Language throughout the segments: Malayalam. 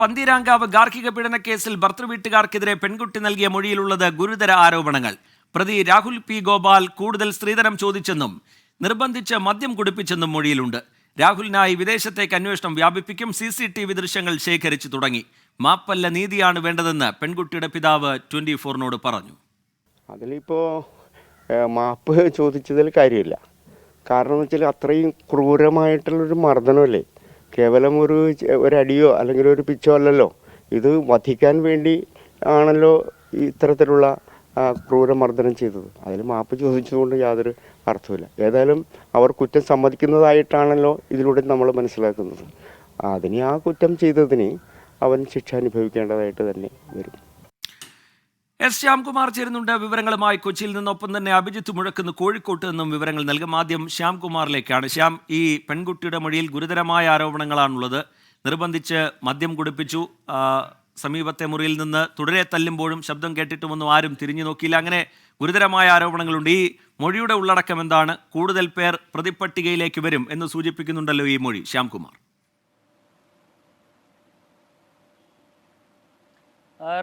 പന്തീരാങ്കാവ് ഗാർഹിക പീഡന കേസിൽ ഭർത്തൃവീട്ടുകാർക്കെതിരെ പെൺകുട്ടി നൽകിയ മൊഴിയിലുള്ളത് ഗുരുതര ആരോപണങ്ങൾ. പ്രതി രാഹുൽ പി ഗോപാൽ കൂടുതൽ സ്ത്രീധനം ചോദിച്ചെന്നും നിർബന്ധിച്ച് മദ്യം കുടിപ്പിച്ചെന്നും മൊഴിയിലുണ്ട്. രാഹുലിനായി വിദേശത്തേക്ക് അന്വേഷണം വ്യാപിപ്പിക്കും. CCTV ദൃശ്യങ്ങൾ ശേഖരിച്ചു തുടങ്ങി. മാപ്പല്ല നീതിയാണ് വേണ്ടതെന്ന് പെൺകുട്ടിയുടെ പിതാവ് 24-നോട് പറഞ്ഞു. അതിലിപ്പോ മാപ്പ് ചോദിച്ചതിൽ കാര്യമില്ല. കാരണം എന്ന് വെച്ചാൽ അത്രയും ക്രൂരമായിട്ടുള്ളൊരു മർദ്ദനമല്ലേ. കേവലം ഒരടിയോ അല്ലെങ്കിൽ ഒരു പിച്ചോ അല്ലല്ലോ. ഇത് വധിക്കാൻ വേണ്ടി ആണല്ലോ ഇത്തരത്തിലുള്ള ക്രൂരമർദ്ദനം ചെയ്തത്. അതിൽ മാപ്പ് ചോദിച്ചതുകൊണ്ട് യാതൊരു അർത്ഥമില്ല. ഏതായാലും അവർ കുറ്റം സമ്മതിക്കുന്നതായിട്ടാണല്ലോ ഇതിലൂടെ നമ്മൾ മനസ്സിലാക്കുന്നത്. അതിന് ആ കുറ്റം ചെയ്തതിന് അവൻ ശിക്ഷ അനുഭവിക്കേണ്ടതായിട്ട് തന്നെ വരും. S. ശ്യാംകുമാർ ചേരുന്നുണ്ട് വിവരങ്ങളുമായി കൊച്ചിയിൽ നിന്നൊപ്പം തന്നെ അഭിജിത്ത് മുഴക്കുന്ന് കോഴിക്കോട്ട് നിന്നും വിവരങ്ങൾ നൽകും. ആദ്യം ശ്യാംകുമാറിലേക്കാണ്. ശ്യാം, ഈ പെൺകുട്ടിയുടെ മൊഴിയിൽ ഗുരുതരമായ ആരോപണങ്ങളാണുള്ളത്. നിർബന്ധിച്ച് മദ്യം കുടിപ്പിച്ചു, സമീപത്തെ മുറിയിൽ നിന്ന് തുടരെ തല്ലുമ്പോഴും ശബ്ദം കേട്ടിട്ടുമൊന്നും ആരും തിരിഞ്ഞു നോക്കിയില്ല. അങ്ങനെ ഗുരുതരമായ ആരോപണങ്ങളുണ്ട്. ഈ മൊഴിയുടെ ഉള്ളടക്കം എന്താണ്? കൂടുതൽ പേർ പ്രതിപട്ടികയിലേക്ക് വരും എന്ന് സൂചിപ്പിക്കുന്നുണ്ടല്ലോ ഈ മൊഴി. ശ്യാംകുമാർ.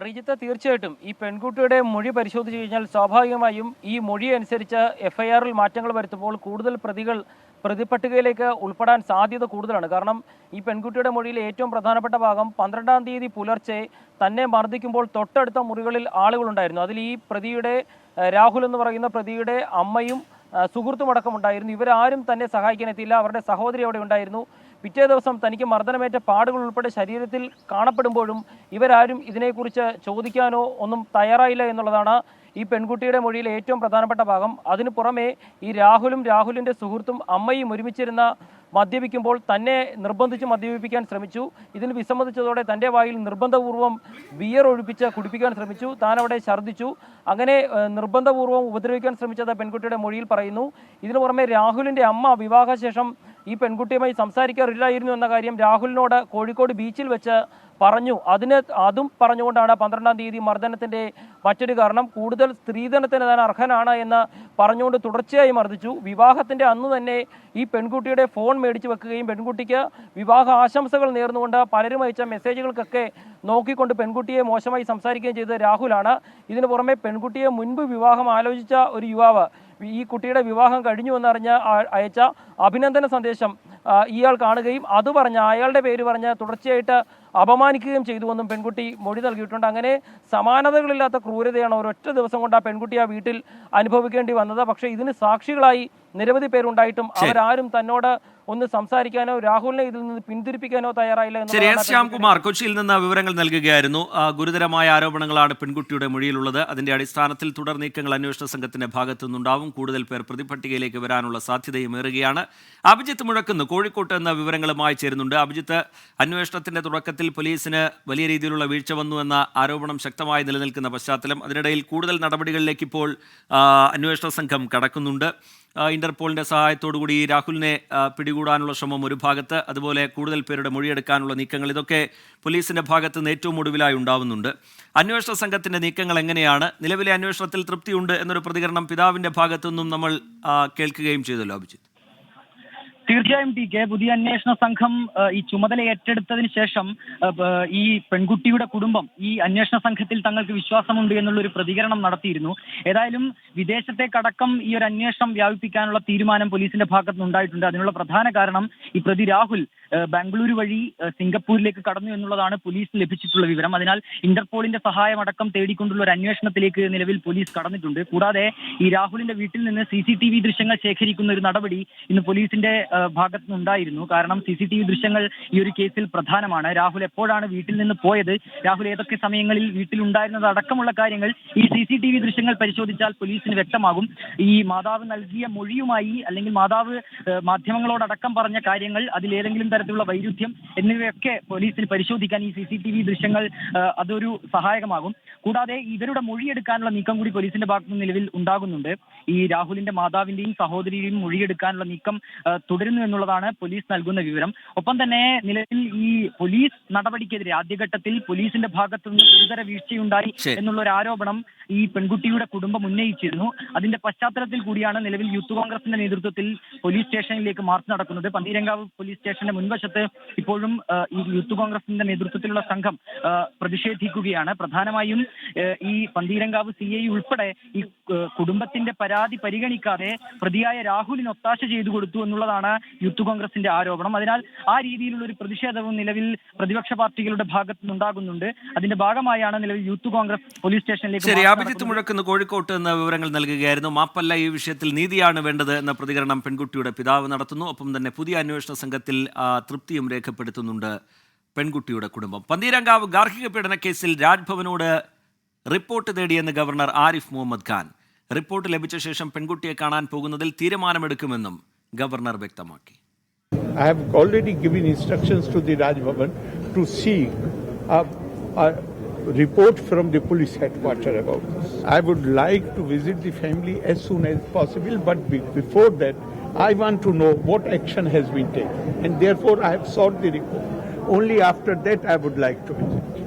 റിജിത്ത്, തീർച്ചയായിട്ടും ഈ പെൺകുട്ടിയുടെ മൊഴി പരിശോധിച്ച് കഴിഞ്ഞാൽ സ്വാഭാവികമായും ഈ മൊഴി അനുസരിച്ച് FIR-ൽ മാറ്റങ്ങൾ വരുത്തുമ്പോൾ കൂടുതൽ പ്രതികൾ പ്രതിപട്ടികയിലേക്ക് ഉൾപ്പെടാൻ സാധ്യത കൂടുതലാണ്. കാരണം ഈ പെൺകുട്ടിയുടെ മൊഴിയിൽ ഏറ്റവും പ്രധാനപ്പെട്ട ഭാഗം 12-ാം തീയതി പുലർച്ചെ തന്നെ മർദ്ദിക്കുമ്പോൾ തൊട്ടടുത്ത മുറികളിൽ ആളുകളുണ്ടായിരുന്നു. അതിൽ ഈ പ്രതിയുടെ രാഹുൽ എന്ന് പറയുന്ന പ്രതിയുടെ അമ്മയും സുഹൃത്തുമടക്കം ഉണ്ടായിരുന്നു. ഇവരാരും തന്നെ സഹായിക്കാൻ എത്തിയില്ല. അവരുടെ സഹോദരി അവിടെ ഉണ്ടായിരുന്നു. പിറ്റേ ദിവസം തനിക്ക് മർദ്ദനമേറ്റ പാടുകൾ ഉൾപ്പെടെ ശരീരത്തിൽ കാണപ്പെടുമ്പോഴും ഇവരാരും ഇതിനെക്കുറിച്ച് ചോദിക്കാനോ ഒന്നും തയ്യാറായില്ല എന്നുള്ളതാണ് ഈ പെൺകുട്ടിയുടെ മൊഴിയിൽ ഏറ്റവും പ്രധാനപ്പെട്ട ഭാഗം. അതിനു പുറമെ ഈ രാഹുലിൻ്റെ സുഹൃത്തും അമ്മയും ഒരുമിച്ചിരുന്ന മദ്യപിക്കുമ്പോൾ തന്നെ നിർബന്ധിച്ച് മദ്യപിപ്പിക്കാൻ ശ്രമിച്ചു. ഇതിന് വിസമ്മതിച്ചതോടെ തൻ്റെ വായിൽ നിർബന്ധപൂർവ്വം ബിയർ ഒഴിപ്പിച്ച് കുടിപ്പിക്കാൻ ശ്രമിച്ചു. താൻ അവിടെ ഛർദ്ദിച്ചു. അങ്ങനെ നിർബന്ധപൂർവ്വം ഉപദ്രവിക്കാൻ ശ്രമിച്ചത് പെൺകുട്ടിയുടെ മൊഴിയിൽ പറയുന്നു. ഇതിനു പുറമെ രാഹുലിൻ്റെ അമ്മ വിവാഹശേഷം ഈ പെൺകുട്ടിയുമായി സംസാരിക്കാറില്ലായിരുന്നു എന്ന കാര്യം രാഹുലിനോട് കോഴിക്കോട് ബീച്ചിൽ വെച്ച് പറഞ്ഞു. അതും പറഞ്ഞുകൊണ്ടാണ് 12-ാം തീയതി മർദ്ദനത്തിൻ്റെ മറ്റൊരു കാരണം. കൂടുതൽ സ്ത്രീധനത്തിന് താൻ അർഹനാണ് എന്ന് പറഞ്ഞുകൊണ്ട് തുടർച്ചയായി മർദ്ദിച്ചു. വിവാഹത്തിൻ്റെ അന്ന് തന്നെ ഈ പെൺകുട്ടിയുടെ ഫോൺ മേടിച്ചു വെക്കുകയും പെൺകുട്ടിക്ക് വിവാഹ ആശംസകൾ നേർന്നുകൊണ്ട് പലരും അയച്ച മെസ്സേജുകൾക്കൊക്കെ നോക്കിക്കൊണ്ട് പെൺകുട്ടിയെ മോശമായി സംസാരിക്കുകയും ചെയ്തത് രാഹുലാണ്. ഇതിനു പുറമെ പെൺകുട്ടിയെ മുൻപ് വിവാഹം ആലോചിച്ച ഒരു യുവാവ് ഈ കുട്ടിയുടെ വിവാഹം കഴിഞ്ഞുവെന്നറിഞ്ഞ് അയച്ച അഭിനന്ദന സന്ദേശം ഇയാൾ കാണുകയും അത് പറഞ്ഞ് അയാളുടെ പേര് പറഞ്ഞ് തുടർച്ചയായിട്ട് അപമാനിക്കുകയും ചെയ്തുവെന്നും പെൺകുട്ടി മൊഴി നൽകിയിട്ടുണ്ട്. അങ്ങനെ സമാനതകളില്ലാത്ത ക്രൂരതയാണ് ഒരൊറ്റ ദിവസം കൊണ്ട് ആ പെൺകുട്ടി ആ വീട്ടിൽ അനുഭവിക്കേണ്ടി വന്നത്. പക്ഷേ ഇതിന് സാക്ഷികളായി നിരവധി പേരുണ്ടായിട്ടും അവരാരും തന്നോട് ഒന്ന് സംസാരിക്കാനോ രാഹുലിനെ ഇതിൽ നിന്ന് പിന്തിരിപ്പിക്കാനോ തയ്യാറായില്ല. ശ്യാംകുമാർ കൊച്ചിയിൽ നിന്ന് വിവരങ്ങൾ നൽകുകയായിരുന്നു. ഗുരുതരമായ ആരോപണങ്ങളാണ് പെൺകുട്ടിയുടെ മൊഴിയിലുള്ളത്. അതിന്റെ അടിസ്ഥാനത്തിൽ തുടർ നീക്കങ്ങൾ അന്വേഷണ സംഘത്തിന്റെ ഭാഗത്തു നിന്നുണ്ടാവും. കൂടുതൽ പേർ പ്രതിപട്ടികയിലേക്ക് വരാനുള്ള സാധ്യതയും ഏറുകയാണ്. അഭിജിത്ത് മുഴക്കുന്ന് കോഴിക്കോട്ട് എന്ന വിവരങ്ങളുമായി ചേരുന്നുണ്ട്. അഭിജിത്ത്, അന്വേഷണത്തിന്റെ തുടക്കത്തിൽ പോലീസിന് വലിയ രീതിയിലുള്ള വീഴ്ച വന്നു എന്ന ആരോപണം ശക്തമായി നിലനിൽക്കുന്ന പശ്ചാത്തലം, അതിനിടയിൽ കൂടുതൽ നടപടികളിലേക്ക് ഇപ്പോൾ അന്വേഷണ സംഘം കടക്കുന്നുണ്ട്. ഇന്റർപോളിന്റെ സഹായത്തോടുകൂടി രാഹുലിനെ പിടികൂടാനുള്ള ശ്രമം ഒരു ഭാഗത്ത്, അതുപോലെ കൂടുതൽ പേരുടെ മൊഴിയെടുക്കാനുള്ള നീക്കങ്ങൾ, ഇതൊക്കെ പോലീസിന്റെ ഭാഗത്ത് നിന്ന് ഏറ്റവും ഒടുവിലായി ഉണ്ടാവുന്നുണ്ട്. അന്വേഷണ സംഘത്തിന്റെ നീക്കങ്ങൾ എങ്ങനെയാണ്? നിലവിലെ അന്വേഷണത്തിൽ തൃപ്തിയുണ്ട് എന്നൊരു പ്രതികരണം പിതാവിന്റെ ഭാഗത്തുനിന്നും നമ്മൾ കേൾക്കുകയും ചെയ്തല്ലോ അഭിജിത്ത്. തീർച്ചയായും TK, പുതിയ അന്വേഷണ സംഘം ഈ ചുമതല ഏറ്റെടുത്തതിന് ശേഷം ഈ പെൺകുട്ടിയുടെ കുടുംബം ഈ അന്വേഷണ സംഘത്തിൽ തങ്ങൾക്ക് വിശ്വാസമുണ്ട് എന്നുള്ളൊരു പ്രതികരണം നടത്തിയിരുന്നു. ഏതായാലും വിദേശത്തേക്കടക്കം ഈ ഒരു അന്വേഷണം വ്യാപിപ്പിക്കാനുള്ള തീരുമാനം പോലീസിന്റെ ഭാഗത്ത് നിന്നുണ്ടായിട്ടുണ്ട്. അതിനുള്ള പ്രധാന കാരണം ഈ പ്രതി രാഹുൽ ബാംഗ്ലൂരു വഴി സിംഗപ്പൂരിലേക്ക് കടന്നു എന്നുള്ളതാണ് പോലീസിന് ലഭിച്ചിട്ടുള്ള വിവരം. അതിനാൽ ഇന്റർപോളിന്റെ സഹായമടക്കം തേടിക്കൊണ്ടുള്ള ഒരു അന്വേഷണത്തിലേക്ക് നിലവിൽ പോലീസ് കടന്നിട്ടുണ്ട്. കൂടാതെ ഈ രാഹുലിന്റെ വീട്ടിൽ നിന്ന് CCTV ദൃശ്യങ്ങൾ ശേഖരിക്കുന്ന ഒരു നടപടി ഇന്ന് പോലീസിന്റെ ഭാഗത്ത് നിന്നുണ്ടായിരുന്നു. കാരണം CCTV ദൃശ്യങ്ങൾ ഈ ഒരു കേസിൽ പ്രധാനമാണ്. രാഹുൽ എപ്പോഴാണ് വീട്ടിൽ നിന്ന് പോയത്, രാഹുൽ ഏതൊക്കെ സമയങ്ങളിൽ വീട്ടിലുണ്ടായിരുന്നത് അടക്കമുള്ള കാര്യങ്ങൾ ഈ CCTV ദൃശ്യങ്ങൾ പരിശോധിച്ചാൽ പോലീസിന് വ്യക്തമാകും. ഈ മാതാവ് നൽകിയ മൊഴിയുമായി അല്ലെങ്കിൽ മാതാവ് മാധ്യമങ്ങളോടക്കം പറഞ്ഞ കാര്യങ്ങൾ, അതിലേതെങ്കിലും തരത്തിലുള്ള വൈരുദ്ധ്യം എന്നിവയൊക്കെ പോലീസിന് പരിശോധിക്കാൻ ഈ CCTV ദൃശ്യങ്ങൾ അതൊരു സഹായകമാകും. കൂടാതെ ഇവരുടെ മൊഴിയെടുക്കാനുള്ള നീക്കം കൂടി പോലീസിന്റെ ഭാഗത്ത് നിന്ന് നിലവിൽ ഉണ്ടാകുന്നുണ്ട്. ഈ രാഹുലിന്റെ മാതാവിന്റെയും സഹോദരിയുടെയും മൊഴിയെടുക്കാനുള്ള നീക്കം തുടരുന്നു തുടരുന്നു എന്നുള്ളതാണ് പോലീസ് നൽകുന്ന വിവരം. ഒപ്പം തന്നെ നിലവിൽ ഈ പോലീസ് നടപടിക്കെതിരെ ആദ്യഘട്ടത്തിൽ പോലീസിന്റെ ഭാഗത്തു നിന്ന് ഗുരുതര വീഴ്ചയുണ്ടായി എന്നുള്ള ഒരു ആരോപണം ഈ പെൺകുട്ടിയുടെ കുടുംബം ഉന്നയിച്ചിരുന്നു. അതിന്റെ പശ്ചാത്തലത്തിൽ കൂടിയാണ് നിലവിൽ യൂത്ത് കോൺഗ്രസിന്റെ നേതൃത്വത്തിൽ പോലീസ് സ്റ്റേഷനിലേക്ക് മാർച്ച് നടക്കുന്നത്. പന്തീരങ്കാവ് പോലീസ് സ്റ്റേഷന്റെ മുൻവശത്ത് ഇപ്പോഴും ഈ യൂത്ത് കോൺഗ്രസിന്റെ നേതൃത്വത്തിലുള്ള സംഘം പ്രതിഷേധിക്കുകയാണ്. പ്രധാനമായും ഈ പന്തീരങ്കാവ് CI ഉൾപ്പെടെ ഈ കുടുംബത്തിന്റെ പരാതി പരിഗണിക്കാതെ പ്രതിയായ രാഹുലിന് ഒത്താശ ചെയ്തു കൊടുത്തു എന്നുള്ളതാണ് യൂത്ത് കോൺഗ്രസിന്റെ ആരോപണം. അതിനാൽ ആ രീതിയിലുള്ള ഒരു പ്രതിഷേധവും നിലവിൽ പ്രതിപക്ഷ പാർട്ടികളുടെ ഭാഗത്തു നിന്നുണ്ടാകുന്നുണ്ട്. അതിന്റെ ഭാഗമായാണ് നിലവിൽ യൂത്ത് കോൺഗ്രസ് പോലീസ് സ്റ്റേഷനിലേക്ക്. അഭിജിത്ത് മുഴക്കുന്ന് കോഴിക്കോട്ട് എന്ന വിവരങ്ങൾ നൽകുകയായിരുന്നു. മാപ്പല്ല, ഈ വിഷയത്തിൽ നീതിയാണ് വേണ്ടത് എന്ന പ്രതികരണം പെൺകുട്ടിയുടെ പിതാവ് നടത്തുന്നു. ഒപ്പം തന്നെ പുതിയ അന്വേഷണ സംഘത്തിൽ തൃപ്തിയും രേഖപ്പെടുത്തുന്നുണ്ട് പെൺകുട്ടിയുടെ കുടുംബം. പന്തീരങ്കാവ് ഗാർഹിക പീഡന കേസിൽ രാജ്ഭവനോട് റിപ്പോർട്ട് തേടിയെന്ന് ഗവർണർ ആരിഫ് മുഹമ്മദ് ഖാൻ. റിപ്പോർട്ട് ലഭിച്ച ശേഷം പെൺകുട്ടിയെ കാണാൻ പോകുന്നതിൽ തീരുമാനമെടുക്കുമെന്നും ഗവർണർ വ്യക്തമാക്കി. I have already given instructions to the Raj Bhavan to seek a report from the police headquarters about this. I would like to visit the family as soon as possible, but before that, I want to know what action has been taken, and therefore I have sought the report. Only after that I would like to visit.